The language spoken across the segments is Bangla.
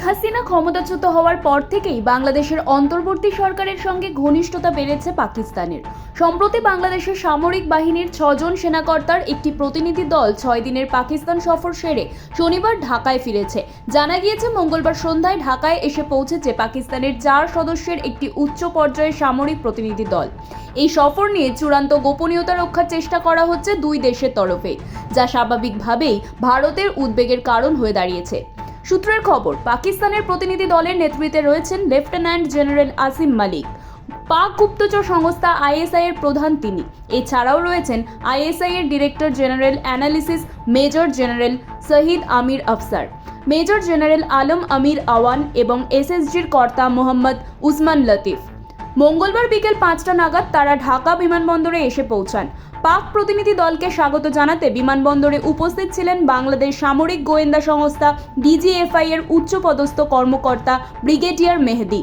হাসিনা ক্ষমতাচ্যুত হওয়ার পর থেকেই বাংলাদেশের অন্তর্বর্তী সরকারের সঙ্গে ঘনিষ্ঠতা বেড়েছে পাকিস্তানের। সম্প্রতি বাংলাদেশের সামরিক বাহিনীর 6 জন সেনাকর্তার একটি প্রতিনিধি দল 6 দিনের পাকিস্তান সফর সেরে শনিবার ঢাকায় ফিরেছে। জানা গিয়েছে, মঙ্গলবার সন্ধ্যায় ঢাকায় এসে পৌঁছেছে পাকিস্তানের 4 সদস্যের একটি উচ্চ পর্যায়ের সামরিক প্রতিনিধি দল। এই সফর নিয়ে চূড়ান্ত গোপনীয়তা রক্ষার চেষ্টা করা হচ্ছে দুই দেশের তরফে, যা স্বাভাবিকভাবেই ভারতের উদ্বেগের কারণ হয়ে দাঁড়িয়েছে। সূত্রের খবর, পাকিস্তানের প্রতিনিধি দলের নেতৃত্বে রয়েছেন লেফটেন্যান্ট জেনারেল আসিম মালিক। পাক গুপ্তচর সংস্থা আইএসআই এর প্রধান তিনি। এছাড়াও রয়েছেন আইএসআই এর director general analysis major general Shahid Amir Afsar, major general Alam Amir Awan এবং এসএসজির কর্তা মোহাম্মদ উসমান লতিফ। মঙ্গলবার বিকেল 5টা নাগাদ তারা ঢাকা বিমানবন্দরে এসে পৌঁছান। পাক প্রতিনিধি দলকে স্বাগত জানাতে বিমানবন্দরে উপস্থিত ছিলেন বাংলাদেশ সামরিক গোয়েন্দা সংস্থা ডিজিএফআই এর উচ্চপদস্থ কর্মকর্তা ব্রিগেডিয়ার মেহেদি।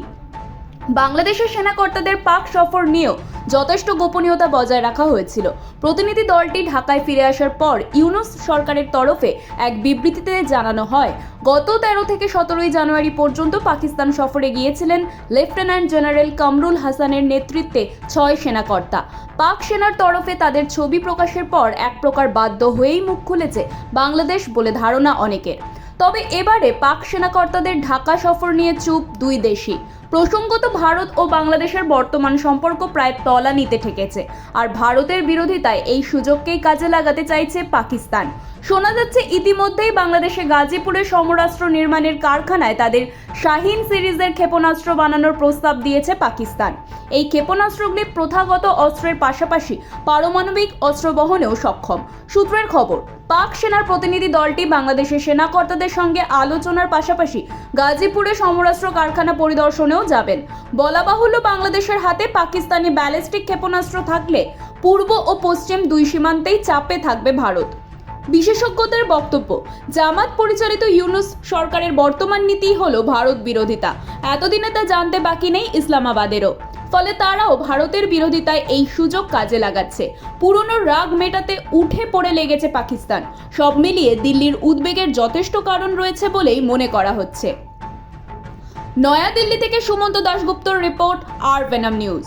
বাংলাদেশের সেনাকর্তাদের পাক সফর নিয়েও যথেষ্ট গোপনীয়তা বজায় রাখা হয়েছিল। প্রতিনিধি দলটি ঢাকায় ফিরে আসার পর ইউনূস সরকারের তরফে এক বিবৃতিতে জানানো হয়, গত 13 থেকে 17 জানুয়ারি পর্যন্ত পাকিস্তান সফরে গিয়েছিলেন লেফটেন্যান্ট জেনারেল কামরুল হাসানের নেতৃত্বে 6 সেনাকর্তা। পাক সেনার তরফে তাদের ছবি প্রকাশের পর এক প্রকার বাধ্য হয়েই মুখ খুলেছে বাংলাদেশ বলে ধারণা অনেকের। তবে এবারে পাক সেনাকর্তাদের ঢাকা সফর নিয়ে চুপ দুই দেশই। প্রসঙ্গত, ভারত ও বাংলাদেশের বর্তমান সম্পর্ক প্রায় তলানিতে ঠেকেছে, আর ভারতের বিরোধিতায় এই সুযোগকেই কাজে লাগাতে চাইছে পাকিস্তান। শোনা যাচ্ছে, ইতিমধ্যেই বাংলাদেশে গাজীপুরে সমরাস্ত্র নির্মাণের কারখানায় তাদের শাহিন সিরিজের ক্ষেপণাস্ত্র বানানোর প্রস্তাব দিয়েছে পাকিস্তান। এই ক্ষেপণাস্ত্রগুলি প্রথাগত অস্ত্রের পাশাপাশি পারমাণবিক অস্ত্র বহনেও সক্ষম। সূত্রের খবর, পাক সেনার প্রতিনিধি দলটি বাংলাদেশের সেনাকর্তাদের সঙ্গে আলোচনার পাশাপাশি গাজীপুরে সমরাস্ত্র কারখানা পরিদর্শনেও যাবেন। বলা বাহুল্য, বাংলাদেশের হাতে পাকিস্তানি ব্যালিস্টিক ক্ষেপণাস্ত্র থাকলে পূর্ব ও পশ্চিম দুই সীমান্তেই চাপে থাকবে ভারত। বিশেষজ্ঞদের বক্তব্য, জামাত পরিচালিত ইউনূস সরকারের বর্তমান নীতি হলো ভারত বিরোধিতা। এতদিনে তা জানতে বাকি নেই ইসলামাবাদেরও। ফলে তারাও ভারতের বিরোধিতায় এই সুযোগ কাজে লাগাচ্ছে। পুরনো রাগ মেটাতে উঠে পড়ে লেগেছে পাকিস্তান। সব মিলিয়ে দিল্লির উদ্বেগের যথেষ্ট কারণ রয়েছে বলেই মনে করা হচ্ছে। নয়াদিল্লি থেকে সুমন্ত দাশগুপ্তর রিপোর্ট, আর ভেনাম নিউজ।